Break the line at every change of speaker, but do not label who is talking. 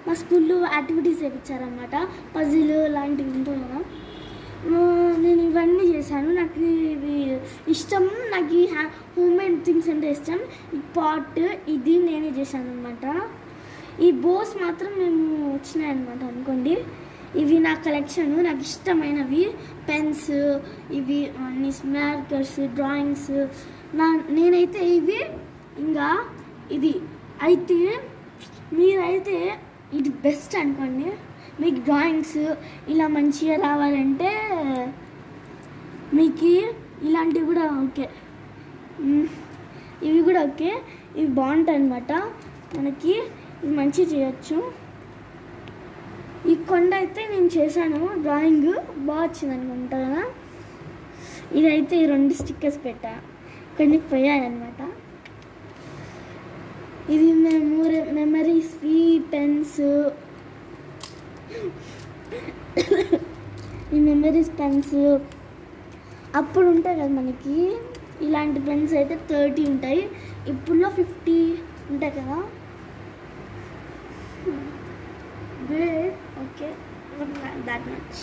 మా స్కూల్లో activities చేయించారనమాట, puzzle లాంటివి ఉంటాయి కదా. నేను ఇవన్నీ చేశాను. నాకు ఇవి ఇష్టం, నాకు ఈ హోమ్ మేడ్ థింగ్స్ అంటే ఇష్టం. ఈ పాట్ ఇది నేనే చేశాను అనమాట. ఈ బోస్ మాత్రం మేము వచ్చినాయి అనమాట అనుకోండి. ఇవి నా కలెక్షన్, నాకు ఇష్టమైనవి. పెన్స్, ఇవి అన్ని మార్కర్స్, డ్రాయింగ్స్. నేనైతే ఇవి ఇంకా ఇది అయితే మీరైతే ఇది బెస్ట్ అనుకోండి. మీకు డ్రాయింగ్స్ ఇలా మంచిగా రావాలంటే మీకు ఇలాంటివి కూడా ఓకే, ఇవి కూడా ఓకే. ఇవి బాగుంటాయి అన్నమాట, మనకి ఇవి మంచిగా చేయొచ్చు. ఈ కొండ అయితే నేను చేశాను, డ్రాయింగ్ బాగా వచ్చింది అనుకుంటా కదా. ఇదైతే ఈ 2 స్టిక్కర్స్ పెట్టా, కొన్ని పోయాయి అన్నమాట. ఇది మెమరీస్, పెన్స్, ఈ మెమరీస్ పెన్స్ అప్పుడు ఉంటాయి కదా మనకి. ఇలాంటి పెన్స్ అయితే 30 ఉంటాయి, ఇప్పుడులో 50 ఉంటాయి కదా. Great, okay, not that much.